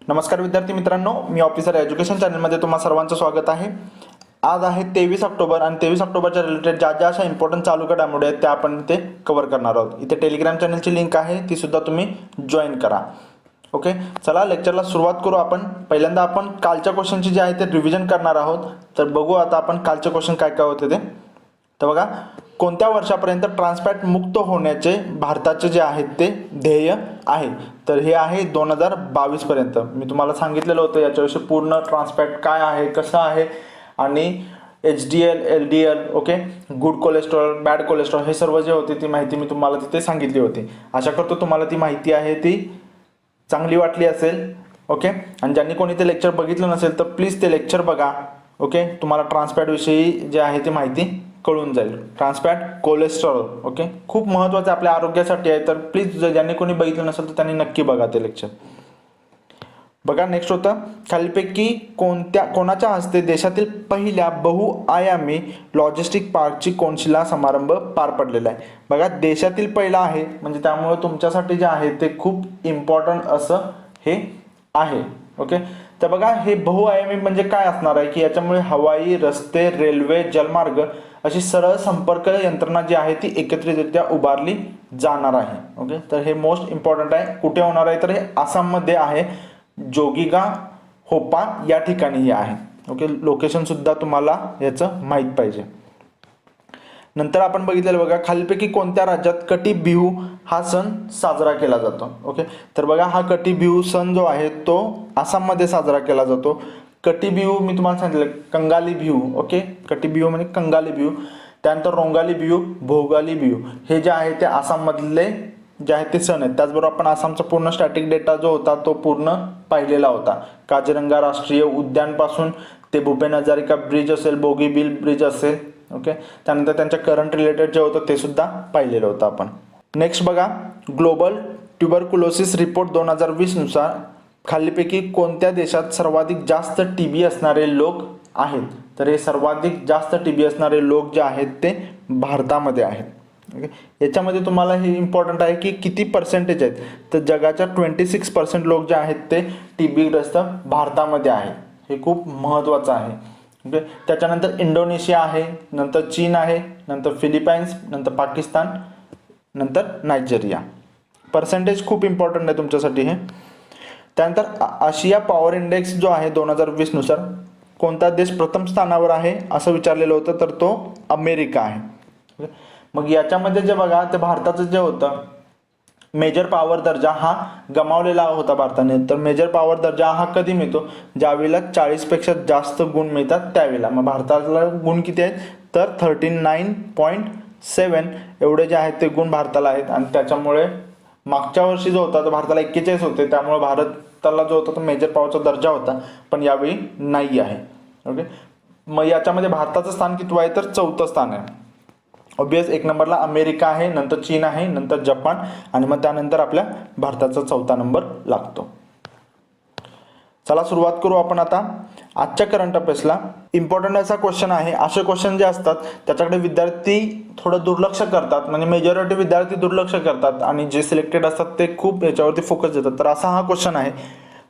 नमस्कार विद्यार्थी मित्रांनो, मी ऑफिसर एज्युकेशन चॅनलमध्ये तुम्हा सर्वांचं स्वागत आहे। आज आहे 23 ऑक्टोबर आणि 23 ऑक्टोबरच्या रिलेटेड ज्या ज्या अशा इम्पॉर्टंट चालू घडामोडी आहेत त्या आपण ते कव्हर करणार आहोत। इथे टेलिग्राम चॅनलची लिंक आहे, ती सुद्धा तुम्ही जॉईन करा। ओके, चला लेक्चरला सुरुवात करू आपण। पहिल्यांदा आपण कालच्या क्वेश्चनची जे आहे ते रिव्हिजन करणार आहोत। तर बघू आता आपण कालचे क्वेश्चन काय काय होते ते। तर बघा, कोणत्या वर्षापर्यंत ट्रान्सफॅट मुक्त होण्याचे भारताचे जे आहेत ते ध्येय आहे? तर हे आहे 2022 पर्यंत। मी तुम्हाला सांगितलेलं होतं याच्याविषयी पूर्ण ट्रान्सफॅट काय आहे, कसं आहे आणि HDL, LDL, okay, good cholesterol, bad cholesterol, हे सर्व जे होते ती माहिती मी तुम्हाला तिथे सांगितली होती। आशा करतो तुम्हाला ती माहिती आहे ती चांगली वाटली असेल। ओके, आणि ज्यांनी कोणी ते लेक्चर बघितलं नसेल तर प्लीज ते लेक्चर बघा। ओके, तुम्हाला ट्रान्सफॅट विषयी जे आहे ती माहिती कळून जाईल। ट्रान्सफॅट, कोलेस्ट्रॉल, ओके, खूप महत्त्वाचं आपल्या आरोग्यासाठी आहे। तर प्लीज ज्यांनी कोणी बघितलं नसेल तर त्यांनी नक्की बघा ते लेक्चर। बघा, नेक्स्ट होतं, खालीलपैकी कोणाच्या हस्ते देशातील पहिल्या बहुआयामी लॉजिस्टिक पार्कची कोनशिला समारंभ पार पडलेला आहे? बघा, देशातील पहिला आहे म्हणजे त्यामुळे तुमच्यासाठी जे आहे ते खूप इम्पॉर्टंट असं हे आहे। ओके, तर बघा, हे बहुआयामी म्हणजे काय असणार आहे की याच्यामुळे हवाई, रस्ते, रेल्वे, जलमार्ग अशी सरळ संपर्क यंत्रणा जी आहे ती एकत्रितरित्या उभारली जाणार आहे। ओके, तर हे मोस्ट इम्पॉर्टंट आहे। कुठे होणार आहे तर हे आसाममध्ये आहे, जोगीगा होपा या ठिकाणी हे आहे। ओके, लोकेशन सुद्धा तुम्हाला याचं माहीत पाहिजे। नंतर आपण बघितलेलं, बघा, खालीलपैकी कोणत्या राज्यात कटी बिहू हा सण साजरा केला जातो? ओके, तर बघा, हा कटी बिहू सण जो आहे तो आसाममध्ये साजरा केला जातो। कटी बिहू मी तुम्हाला सांगितलं, कंगाली बिहू, ओके, कटी बिहू म्हणजे कंगाली बिहू, त्यानंतर रोंगाली बिहू, भोगाली बिहू, हे जे आहे ते आसाममधले जे आहेत ते सण आहेत। त्याचबरोबर आपण आसामचा पूर्ण स्टॅटिक डेटा जो होता तो पूर्ण पाहिलेला होता। काझीरंगा राष्ट्रीय उद्यान पासून ते भूपेन हजारिका ब्रिज असेल, बोगीबील ब्रिज असेल, ओके, त्यानंतर त्यांच्या करंट रिलेटेड जे होतं ते सुद्धा पाहिलेलं होतं आपण। नेक्स्ट बघा, ग्लोबल ट्युबरकुलोसिस रिपोर्ट 2020 नुसार खालीलपैकी कोणत्या देशात सर्वाधिक जास्त TB असणारे लोक आहेत? तर हे सर्वाधिक जास्त TB असणारे लोक जे आहेत ते भारतामध्ये आहेत। ओके, याच्यामध्ये तुम्हाला हे इम्पॉर्टंट आहे की किती पर्सेंटेज आहेत? तर जगाच्या 26% लोक जे आहेत ते TB ग्रस्त भारतामध्ये आहेत। हे खूप महत्त्वाचं आहे। ओके, त्याच्यानंतर इंडोनेशिया आहे, नंतर चीन आहे, नंतर फिलिपाईन्स, नंतर पाकिस्तान, नंतर नायजेरिया। पर्सेंटेज खूप इम्पॉर्टंट आहे तुमच्यासाठी हे। त्यानंतर आशिया पॉवर इंडेक्स जो आहे 2020 नुसार कोणता देश प्रथम स्थानावर आहे असं विचारलेलं होतं, तर तो अमेरिका आहे। मग याच्यामध्ये जे बघा, ते भारताचं जे होतं मेजर पॉवर दर्जा हा गमावलेला होता भारताने। तर मेजर पॉवर दर्जा हा कधी मिळतो? ज्यावेळेला 40 पेक्षा जास्त गुण मिळतात त्यावेळेला। मग भारताला गुण किती आहेत तर 39.7 एवढे जे आहेत ते गुण भारताला आहेत। आणि त्याच्यामुळे मागच्या वर्षी जो होता तो भारताला 41 होते, त्यामुळे भारताला जो होता तो मेजर पॉवरचा दर्जा होता, पण यावेळी नाही आहे। ओके, मग याच्यामध्ये भारताचं स्थान किती आहे तर 4थं स्थान आहे। ऑब्वियस, 1 नंबरला अमेरिका आहे, नंतर चीन आहे, नंतर जपान आणि मग त्यानंतर आपल्या भारताचा 4था नंबर लागतो। चला सुरुवात करू आपण आता आजच्या करंट अफेअर्सला। इम्पॉर्टंट असा क्वेश्चन आहे। असे क्वेश्चन जे असतात त्याच्याकडे विद्यार्थी थोडं दुर्लक्ष करतात, म्हणजे मेजॉरिटी विद्यार्थी दुर्लक्ष करतात आणि जे सिलेक्टेड असतात ते खूप याच्यावरती फोकस देतात। तर असा हा क्वेश्चन आहे।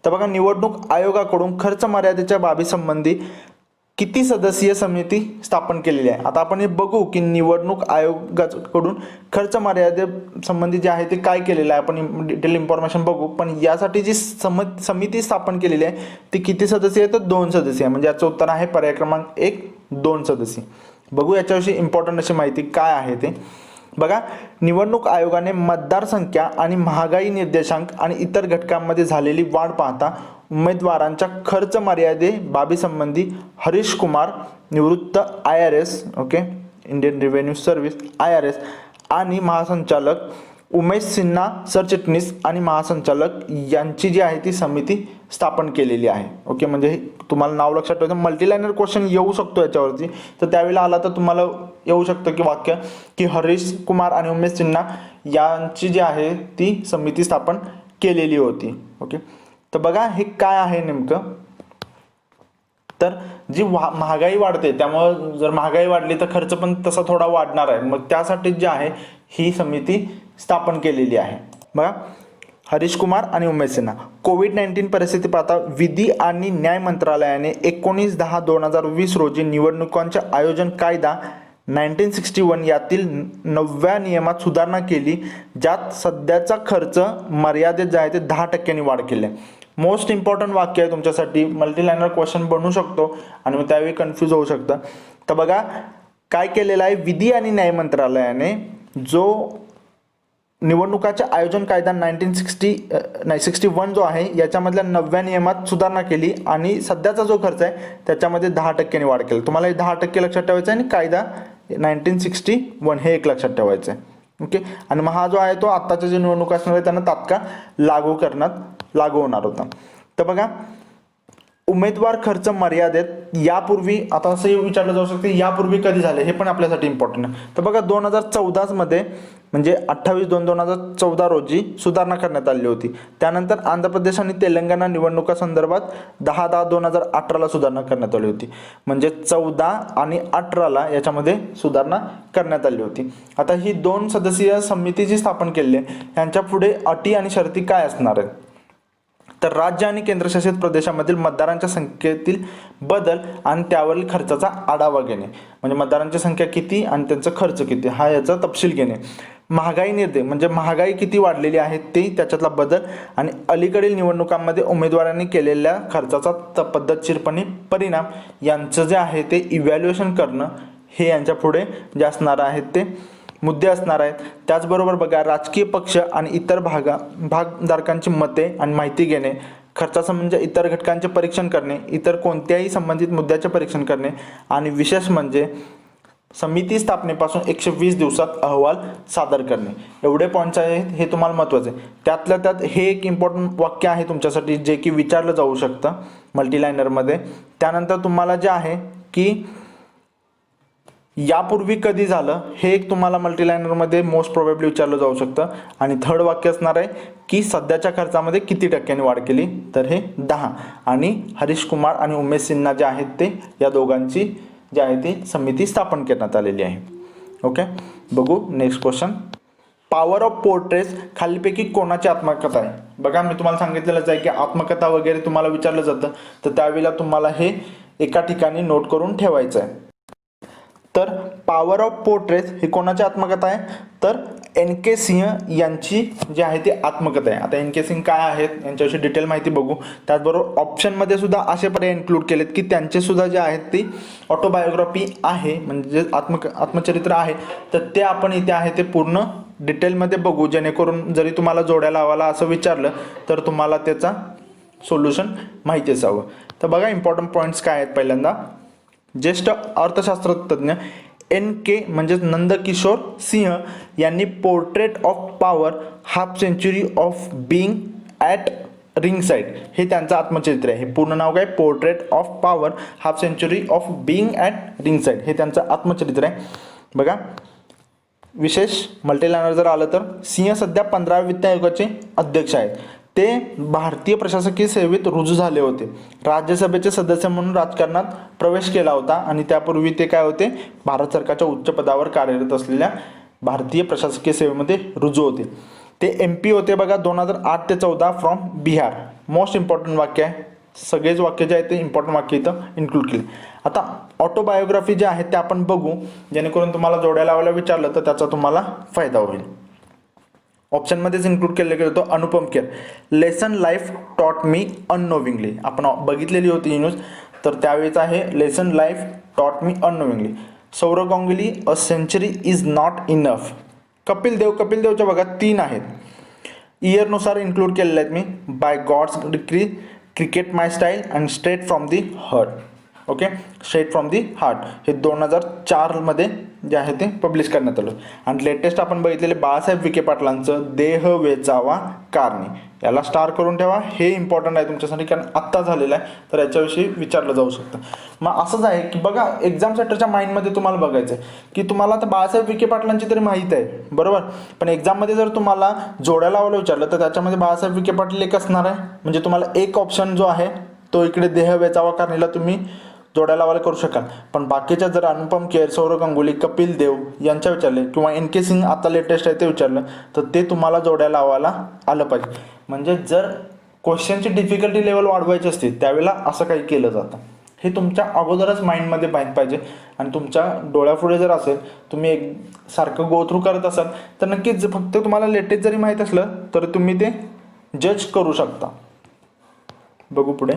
तर बघा, निवडणूक आयोगाकडून खर्च मर्यादेच्या बाबीसंबंधी किती सदस्यीय समिती स्थापन केलेली आहे? आता आपण हे बघू की निवडणूक आयोगाकडून खर्च मर्यादे संबंधी जे आहे ते काय केलेलं आहे, आपण डिटेल इन्फॉर्मेशन बघू। पण यासाठी जी समिती स्थापन केलेली आहे ती किती सदस्यीय आहे तर 2 सदस्यीय आहे। म्हणजे याचं उत्तर आहे पर्याय क्रमांक 1, 2 सदस्यीय। बघू याच्याविषयी इम्पॉर्टंट अशी माहिती काय आहे ते। बघा, निवडणूक आयोगाने मतदार संख्या आणि महागाई निर्देशांक आणि इतर घटकांमध्ये झालेली वाढ पाहता उमेदवारांच्या खर्च मर्यादे बाबीसंबंधी हरीश कुमार, निवृत्त IRS, okay, Indian revenue service IRS, आणि महासंचालक उमेश सिन्हा, सरचिटणीस आणि महासंचालक यांची जी आहे ती समिती स्थापन केलेली आहे। ओके, म्हणजे तुम्हाला नाव लक्षात ठेवायचं। मल्टीलाइनर क्वेश्चन येऊ शकतो याच्यावरती, तर त्यावेळेला आला तर तुम्हाला येऊ शकतं की वाक्य की हरीश कुमार आणि उमेश सिन्हा यांची जी आहे ती समिती स्थापन केलेली होती। ओके, तर बघा हे काय आहे नेमकं, तर जी महागाई वाढते त्यामुळे जर महागाई वाढली तर खर्च पण तसा थोडा वाढणार आहे। मग त्यासाठी जे आहे ही समिती स्थापन केलेली आहे। बघा, हरीश कुमार आणि उमेश सिन्हा. कोविड-19 परिस्थिती पाहता विधी आणि न्याय मंत्रालयाने 19/10/2020 रोजी निवडणुकांचे आयोजन कायदा 1961 यातील 9व्या नियमात सुधारणा केली, ज्यात सध्याचा खर्च मर्यादेत जे आहे ते 10% वाढ केली आहे. मोस्ट इम्पॉर्टंट वाक्य आहे तुमच्यासाठी, मल्टीलायनर क्वेश्चन बनू शकतो आणि मग त्यावेळी कन्फ्यूज होऊ शकतं. तर बघा काय केलेलं आहे, विधी आणि न्याय मंत्रालयाने जो निवडणुकाचे आयोजन कायदा 1961 जो आहे याच्यामधल्या 9व्या नियमात सुधारणा केली आणि सध्याचा जो खर्च आहे त्याच्यामध्ये 10% वाढ केली. तुम्हाला हे 10% लक्षात ठेवायचं आहे आणि कायदा 1961 हे एक लक्षात ठेवायचं आहे. ओके. आणि मग हा जो आहे तो आत्ताच्या जे निवडणूक असणार आहे त्यांना तात्काळ लागू होणार होता. तर बघा उमेदवार खर्च मर्यादेत यापूर्वी, आता असं विचारलं जाऊ शकते यापूर्वी कधी झाले, हे पण आपल्यासाठी इम्पॉर्टंट आहे. तर बघा 2014 मध्ये म्हणजे 28/2/2014 रोजी सुधारणा करण्यात आली होती. त्यानंतर आंध्र प्रदेश आणि तेलंगणा निवडणुका संदर्भात 10/10/2018 सुधारणा करण्यात आली होती. म्हणजे 14 आणि 18 याच्यामध्ये सुधारणा करण्यात आली होती. आता ही 2 सदस्यीय समिती जी स्थापन केली आहे यांच्या पुढे अटी आणि शर्ती काय असणार आहेत, तर राज्य आणि केंद्रशासित प्रदेशामधील मतदारांच्या संख्येतील बदल आणि त्यावरील खर्चाचा आढावा घेणे. म्हणजे मतदारांची संख्या किती आणि त्यांचा खर्च किती हा याचा तपशील घेणे. महागाई निर्देश म्हणजे महागाई किती वाढलेली आहे ते त्याच्यातला बदल आणि अलीकडील निवडणुकांमध्ये उमेदवारांनी केलेल्या खर्चाचा पद्धतशीरपणे परिणाम यांचं जे आहे ते इव्हॅल्युएशन करणं हे यांच्या पुढे जे असणार आहेत ते मुद्दे असणार आहेत. त्याचबरोबर बघा राजकीय पक्ष आणि इतर भागधारकांची मते आणि माहिती घेणे, खर्चासंबंधी इतर घटकांचे परीक्षण करणे, इतर कोणत्याही संबंधित मुद्द्याचे परीक्षण करणे आणि विशेष म्हणजे समिती स्थापनेपासून 120 दिवसात अहवाल सादर करणे. एवढे पॉईंट्स आहेत, हे तुम्हाला महत्त्वाचे आहे. त्यातल्या त्यात हे एक इम्पॉर्टंट वाक्य आहे तुमच्यासाठी जे की विचारलं जाऊ शकतं मल्टीलायनरमध्ये. त्यानंतर तुम्हाला जे आहे की यापूर्वी कधी झालं हे एक तुम्हाला मल्टीलायनरमध्ये मोस्ट प्रोबेबली विचारलं जाऊ शकतं. आणि थर्ड वाक्य असणार आहे की सध्याच्या खर्चामध्ये किती टक्क्यांनी वाढ केली, तर हे 10. आणि हरीश कुमार आणि उमेश सिन्हा जे आहेत ते या दोघांची जी आहे ती समिती स्थापन करण्यात आलेली आहे. ओके. बघू next question. Power of portraits खालीपैकी कोणाची आत्मकथा आहे. बघा मी तुम्हाला सांगितलेलंच आहे की आत्मकथा वगैरे तुम्हाला विचारलं जातं, तर त्यावेळेला तुम्हाला हे एका ठिकाणी नोट करून ठेवायचं आहे. तर पॉवर ऑफ पोर्ट्रेट्स ही कोणाची आत्मकथा आहे, तर NK सिंह यांची जी आहे ती आत्मकथा आहे. आता NK सिंह काय आहेत यांच्याविषयी डिटेल माहिती बघू. त्याचबरोबर ऑप्शनमध्ये सुद्धा असे पर्याय इन्क्लूड केलेत की त्यांचे सुद्धा जे आहेत ती ऑटोबायोग्राफी आहे, म्हणजे आत्मचरित्र आहे, तर ते आपण इथे आहे ते पूर्ण डिटेलमध्ये बघू, जेणेकरून जरी तुम्हाला जोड्या लावायला असं विचारलं तर तुम्हाला त्याचा सोल्युशन माहिती असावं. तर बघा इम्पॉर्टंट पॉईंट्स काय आहेत. पहिल्यांदा ज्येष्ठ अर्थशास्त्रज्ञ NK म्हणजे नंदकिशोर सिंह यांनी portrait of power half century of being at ring side हे त्यांचं आत्मचरित्र आहे. हे पूर्ण नाव काय, portrait of power half century of being at ring side हे त्यांचं आत्मचरित्र आहे. बघा विशेष मल्टीलायनर जर आलं तर सिंह सध्या 15व्या वित्त आयोगाचे अध्यक्ष आहेत. ते भारतीय प्रशासकीय सेवेत रुजू झाले होते. राज्यसभेचे सदस्य म्हणून राजकारणात प्रवेश केला होता आणि त्यापूर्वी ते काय होते, भारत सरकारच्या उच्च पदावर कार्यरत असलेल्या भारतीय प्रशासकीय सेवेमध्ये रुजू होते. ते MP होते बघा 2008 ते 14 फ्रॉम बिहार. मोस्ट इम्पॉर्टंट वाक्य आहे, सगळेच वाक्य जे आहेत ते इम्पॉर्टंट वाक्य इथं इन्क्लूड केले. आता ऑटोबायोग्राफी जे आहे ते आपण बघू, जेणेकरून तुम्हाला जोड्या लावायला विचारलं तर त्याचा तुम्हाला फायदा होईल. ऑप्शनमध्येच इन्क्लूड केलं गेलं होतं Anupam Kher, lesson life taught me अननोविंगली. आपण बघितलेली होती ही न्यूज, तर त्यावेळेच आहे lesson life taught me unknowingly. Sourav Ganguly, a century is not enough. Kapil देवच्या बघा 3 आहेत. इयरनुसार इन्क्लूड केलेले आहेत मी. By God's decree, cricket my style and straight from the heart. Okay, straight from the heart हे 2004 मध्ये जे आहे ते पब्लिश करण्यात आलं. आणि लेटेस्ट आपण बघितलेले बाळासाहेब विखे पाटलांचं देह वेचावा कारणी, याला स्टार करून ठेवा. हे इम्पॉर्टंट आहे तुमच्यासाठी कारण आत्ता झालेलं आहे, तर याच्याविषयी विचारलं जाऊ शकतं. मग असंच आहे की बघा एक्झाम सेंटरच्या माइंडमध्ये तुम्हाला बघायचं आहे की तुम्हाला आता बाळासाहेब विखे पाटलांची तरी माहीत आहे बरोबर, पण एक्झाममध्ये जर तुम्हाला जोड्या लावायला विचारलं तर त्याच्यामध्ये बाळासाहेब विखे पाटील एक असणार आहे. म्हणजे तुम्हाला एक ऑप्शन जो आहे तो इकडे देह वेचावा कारणीला तुम्ही जोड्या लावायला करू शकाल. पण बाकीच्या जर अनुपम खेर, सौरव गांगुली, कपिल देव यांच्या विचारले किंवा एन के सिंग आता लेटेस्ट आहे ते विचारलं तर ते तुम्हाला जोड्या लावायला आलं पाहिजे. म्हणजे जर क्वेश्चनची डिफिकल्टी लेवल वाढवायची असते त्यावेळेला असं काही केलं जातं. हे तुमच्या अगोदरच माइंडमध्ये माहीत पाहिजे. आणि तुमच्या डोळ्यापुढे जर असेल, तुम्ही एक सारखं गो थ्रू करत असाल तर नक्कीच फक्त तुम्हाला लेटेस्ट जरी माहीत असलं तर तुम्ही ते जज करू शकता. बघू पुढे.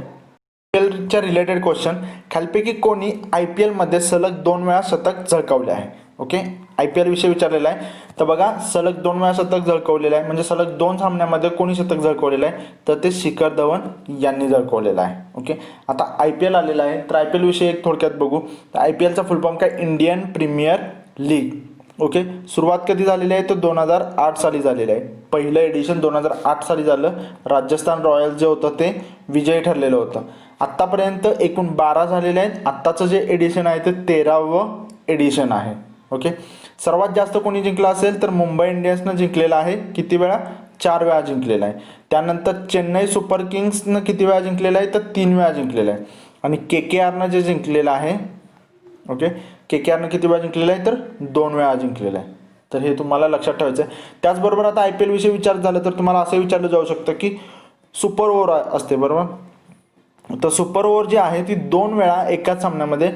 च्या रिलेटेड क्वेश्चन. खालपैकी कोणी IPL मध्ये सलग 2 वेळा शतक झळकावले आहे? ओके, IPL विषयी विचारलेला आहे. तर बघा, सलग 2 वेळा शतक झळकावलेलं आहे म्हणजे सलग 2 सामन्यामध्ये कोणी शतक झळकावलेलं आहे तर ते शिखर धवन यांनी झळकावलेलं आहे. ओके, आता IPL आलेला आहे तर IPL विषयी एक थोडक्यात बघू. तर IPLचा फुल फॉर्म काय? Indian premier league. ओके, सुरुवात कधी झालेली आहे तर 2008 साली झालेलं आहे. पहिलं एडिशन 2008 साली झालं. राजस्थान रॉयल्स जे होतं ते विजयी ठरलेलं होतं. आत्तापर्यंत एकूण 12 झालेले आहेत. आत्ताचं जे एडिशन आहे ते 13वं एडिशन आहे. ओके, सर्वात जास्त कोणी जिंकला असेल तर मुंबई इंडियन्सनं जिंकलेला आहे. किती वेळा? 4 वेळा जिंकलेला आहे. त्यानंतर चेन्नई सुपर किंग्सनं किती वेळा जिंकलेला आहे तर 3 वेळा जिंकलेला आहे. आणि KKRनं जे जिंकलेलं आहे, ओके, KKRनं किती वेळा जिंकलेलं आहे तर 2 वेळा जिंकलेलं आहे. तर हे तुम्हाला लक्षात ठेवायचं आहे. त्याचबरोबर आता IPL विषयी विचार झालं तर तुम्हाला असं विचारलं जाऊ शकतं की सुपर ओव्हर असते, बरोबर. तर सुपर ओव्हर जी आहे ती 2 वेळा एकाच सामन्यामध्ये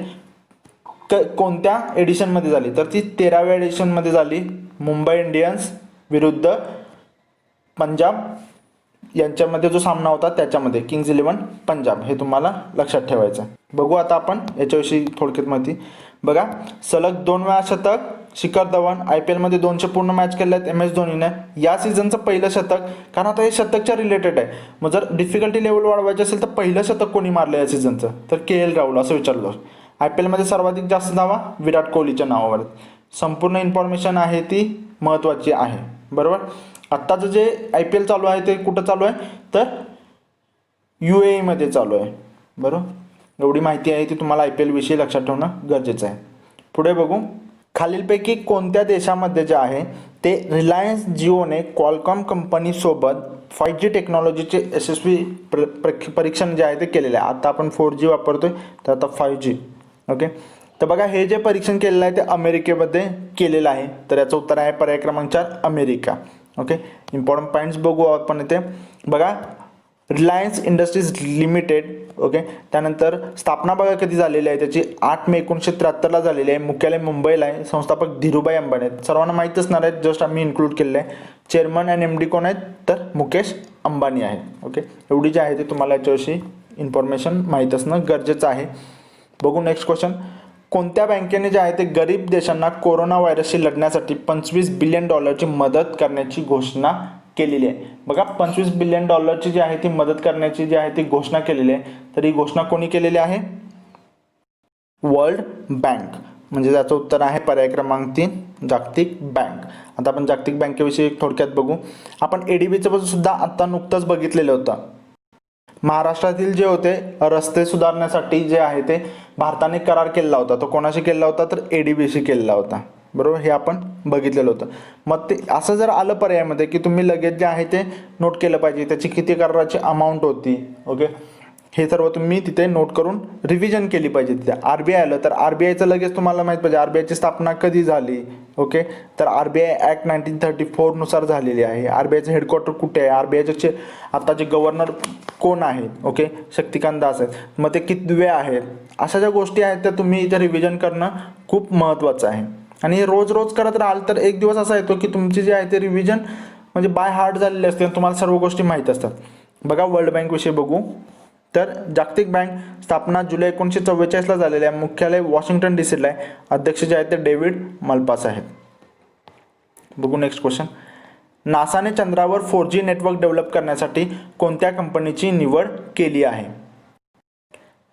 कोणत्या एडिशनमध्ये झाली तर ती 13व्या एडिशनमध्ये झाली. मुंबई इंडियन्स विरुद्ध पंजाब यांच्यामध्ये जो सामना होता त्याच्यामध्ये, किंग्ज 11 पंजाब. हे तुम्हाला लक्षात ठेवायचं आहे. बघू आता आपण याच्याविषयी थोडक्यात माहिती. बघा, सलग 2 वेळा शतक शिखर धवन. IPL मध्ये 200 पूर्ण मॅच केल्या आहेत MS धोनीने. या सीझनचं पहिलं शतक, कारण आता हे शतकच्या रिलेटेड आहे. मग जर डिफिकल्टी लेवल वाढवायची असेल तर पहिलं शतक कोणी मारलं या सीझनचं तर KL राहुल असं विचारलं. IPL मध्ये सर्वाधिक जास्त धावा विराट कोहलीच्या नावावर. संपूर्ण इन्फॉर्मेशन आहे ती महत्त्वाची आहे, बरोबर. आत्ताचं जे IPL चालू आहे ते कुठं चालू आहे तर UAE मध्ये चालू आहे, बरोबर. एवढी माहिती आहे ती तुम्हाला IPL विषयी लक्षात ठेवणं गरजेचं आहे. पुढे बघू. खालीलपैकी कोणत्या देशामध्ये जे आहे ते रिलायन्स जिओने क्वालकॉम कंपनीसोबत 5G टेक्नॉलॉजीचे यशस्वी परीक्षण जे आहे ते केलेले आहे. आता आपण 4G वापरतोय तर आता 5G. ओके, तर बघा, हे जे परीक्षण केलेलं आहे ते अमेरिकेमध्ये केलेलं आहे. तर याचं उत्तर आहे पर्याय क्रमांक 4 अमेरिका. ओके, इम्पॉर्टंट पॉईंट्स बघू आपण इथे. बघा, रिलायन्स इंडस्ट्रीज लिमिटेड. ओके, त्यानंतर स्थापना बघा कधी झालेली आहे त्याची 8 मे 1973 झालेली आहे. मुख्यालय मुंबईला आहे. संस्थापक धीरूभाई अंबानी आहेत. सर्वांना माहीत असणार आहेत, जस्ट आम्ही इन्क्लूड केलेलं आहे. चेअरमन अँड MD कोण आहेत तर मुकेश अंबानी आहेत. ओके, एवढी जी आहे ते तुम्हाला याच्याविषयी इन्फॉर्मेशन माहीत असणं गरजेचं आहे. बघू नेक्स्ट क्वेश्चन. कोणत्या बँकेने जे आहे ते गरीब देशांना कोरोना व्हायरसशी लढण्यासाठी $25 बिलियन मदत करण्याची घोषणा केलेली आहे? बघा, $25 बिलियन जी आहे ती मदत करण्याची जी आहे ती घोषणा केलेली आहे. तर ही घोषणा कोणी केलेली आहे? World bank. म्हणजे त्याचं उत्तर आहे पर्याय क्रमांक 3 जागतिक बँक. आता आपण जागतिक बँकेविषयी थोडक्यात बघू. आपण ADBचं सुद्धा आता नुकतंच बघितलेलं होतं. महाराष्ट्रातील जे होते रस्ते सुधारण्यासाठी जे आहे ते भारताने करार केलेला होता. तो कोणाशी केलेला होता तर ADBशी केलेला होता, बरोबर. हे आपण बघितलेलं होतं. मग ते असं जर आलं पर्यायामध्ये की तुम्ही लगेच जे आहे ते नोट केलं पाहिजे त्याची किती कराराची अमाऊंट होती. ओके, हे सर्व तुम्ही तिथे नोट करून रिव्हिजन केली पाहिजे. तिथे RBI आलं तर RBIचं लगेच तुम्हाला माहीत पाहिजे RBIची स्थापना कधी झाली. ओके, तर RBI ॲक्ट 1934 नुसार झालेली आहे. RBIचं हेडक्वार्टर कुठे आहे, RBIचे आता जे गव्हर्नर कोण आहेत, ओके, शक्तिकांत दास आहेत. मग ते कितवे आहेत, अशा ज्या गोष्टी आहेत त्या तुम्ही इथे रिव्हिजन करणं खूप महत्त्वाचं आहे. आणि हे रोज रोज करत राहाल तर एक दिवस असा येतो की तुमची जे आहे ते रिव्हिजन म्हणजे बाय हार्ट झालेली असते आणि तुम्हाला सर्व गोष्टी माहीत असतात. बघा, वर्ल्ड बँक विषयी बघू. तर जागतिक बँक स्थापना जुलै 1944 झालेली आहे. मुख्यालय वॉशिंग्टन DCला आहे. अध्यक्ष जे आहेत ते डेव्हिड मल्पास आहेत. बघू नेक्स्ट क्वेश्चन. नासाने चंद्रावर 4G नेटवर्क डेव्हलप करण्यासाठी कोणत्या कंपनीची निवड केली आहे?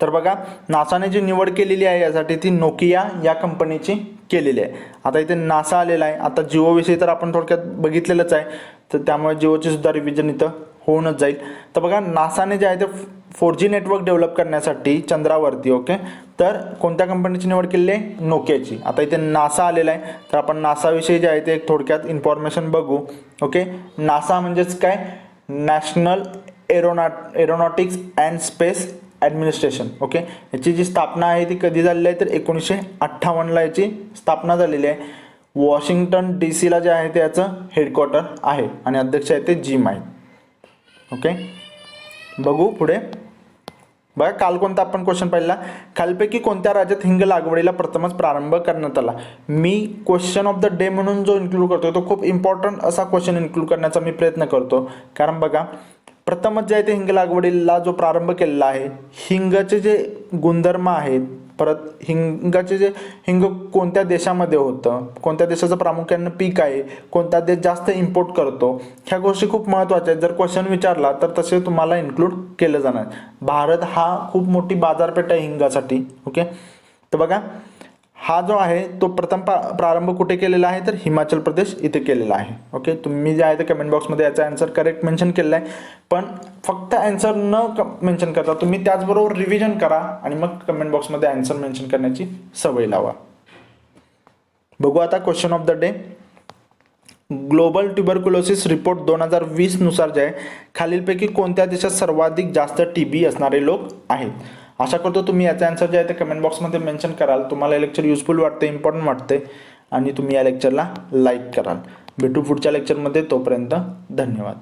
तर बघा, नासाने जी निवड केलेली आहे यासाठी ती नोकिया या कंपनीची केलेली आहे. आता इथे नासा आलेला आहे. आता जिओविषयी तर आपण थोडक्यात बघितलेलंच आहे, तर त्यामुळे जिओची सुद्धा रिव्हिजन इथं होऊनच जाईल. तर बघा, नासाने जे आहे ते 4G नेटवर्क डेव्हलप करण्यासाठी चंद्रावरती, ओके, तर कोणत्या कंपनीची निवड केली आहे? नोकियाची. आता इथे नासा आलेला आहे तर आपण नासाविषयी जे आहे ते थोडक्यात इन्फॉर्मेशन बघू. ओके, नासा म्हणजेच काय? National aeronautics and space administration. Okay, याची जी स्थापना आहे ती कधी झालेली आहे तर 1958ला याची स्थापना झालेली आहे. वॉशिंग्टन DC जे आहे ते याचं हेडक्वार्टर आहे आणि अध्यक्ष आहे ते जिम आहे. ओके, बघू पुढे. बघा, काल कोणता आपण क्वेश्चन पाहिला, खालपैकी कोणत्या राज्यात हिंग लागवडीला प्रथमच प्रारंभ करण्यात आला. मी क्वेश्चन ऑफ द डे म्हणून जो इन्क्लूड करतो तो खूप इम्पॉर्टंट असा क्वेश्चन इन्क्लूड करण्याचा मी प्रयत्न करतो. कारण बघा, प्रथमच जे आहे ते हिंग लागवडीला जो प्रारंभ केलेला आहे, हिंगाचे जे गुणधर्म आहेत, परत हिंग कोणत्या देशामध्ये होतं, कोणत्या देशाचं प्रामुख्याने पीक आहे, कोणता देश जास्त इम्पोर्ट करतो, ह्या गोष्टी खूप महत्त्वाच्या आहेत. जर क्वेश्चन विचारला तर तसे तुम्हाला इन्क्लूड केलं जाणार. भारत हा खूप मोठी बाजारपेठ आहे हिंगासाठी. ओके, तर बघा, हा जो आहे तो प्रथम प्रारंभ कुठे केलेला आहे तर हिमाचल प्रदेश इथे केलेला आहे. ओके, तुम्ही जे आहे ते कमेंट बॉक्समध्ये याचा आन्सर करेक्ट मेन्शन केलेला आहे. पण फक्त आन्सर न मेन्शन करता तुम्ही त्याचबरोबर रिव्हिजन करा आणि मग कमेंट बॉक्समध्ये आन्सर मेन्शन करण्याची सवय लावा. बघू आता question of the day. Global tuberculosis report 2020 नुसार जे आहे, खालीलपैकी कोणत्या देशात सर्वाधिक जास्त TB असणारे लोक आहेत. आशा करतो तुम्ही याचा आन्सर जे आहे ते कमेंट बॉक्समध्ये मेन्शन कराल. तुम्हाला हे लेक्चर युजफुल वाटते, इम्पॉर्टंट वाटते आणि तुम्ही या लेक्चरला लाईक कराल. भेटू पुढच्या लेक्चरमध्ये. तोपर्यंत धन्यवाद.